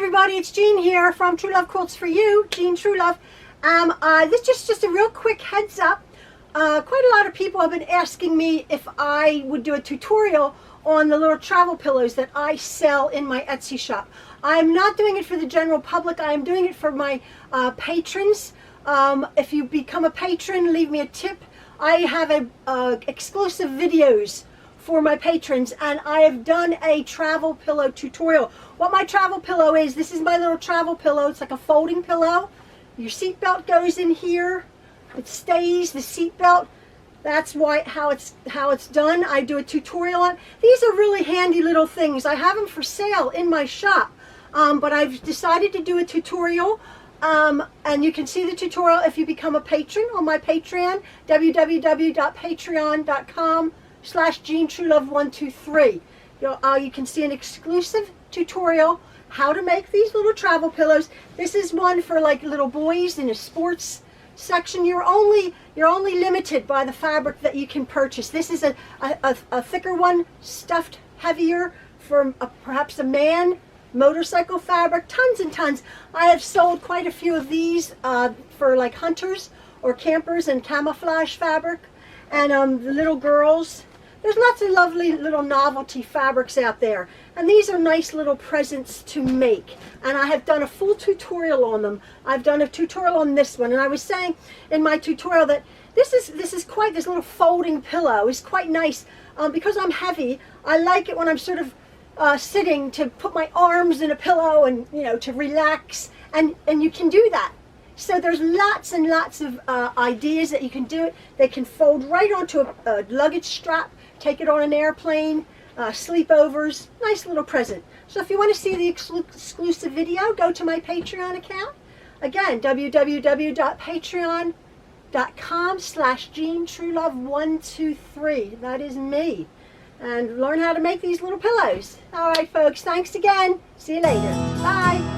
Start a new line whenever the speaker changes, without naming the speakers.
everybody, it's Jean here from Truelove Quilts for You, Jean Truelove. This is just a real quick heads up. Quite a lot of people have been asking me if I would do a tutorial on the little travel pillows that I sell in my Etsy shop. I'm not doing it for the general public. I am doing it for my patrons. If you become a patron, leave me a tip. I have exclusive videos for my patrons, and I have done a travel pillow tutorial. What my travel pillow is, this is my little travel pillow. It's like a folding pillow. Your seat belt goes in here. It stays, the seat belt. That's how it's done. I do a tutorial on. These are really handy little things. I have them for sale in my shop, but I've decided to do a tutorial. And you can see the tutorial if you become a patron on my Patreon, www.patreon.com/JeanTruelove123. You can see an exclusive tutorial how to make these little travel pillows. This is one for like little boys in a sports section. You're only limited by the fabric that you can purchase. This is a thicker one, stuffed heavier for perhaps a man. Motorcycle fabric, tons and tons. I have sold quite a few of these for like hunters or campers, and camouflage fabric. And the little girls, there's lots of lovely little novelty fabrics out there, and these are nice little presents to make. And I have done a full tutorial on them. I've done a tutorial on this one, and I was saying in my tutorial that this little folding pillow is quite nice because I'm heavy. I like it when I'm sort of sitting, to put my arms in a pillow and to relax, and you can do that. So there's lots and lots of ideas that you can do it. They can fold right onto a luggage strap, take it on an airplane, sleepovers, nice little present. So if you want to see the exclusive video, go to my Patreon account. Again, www.patreon.com/JeanTruelove123. That is me. And learn how to make these little pillows. All right, folks, thanks again. See you later. Bye.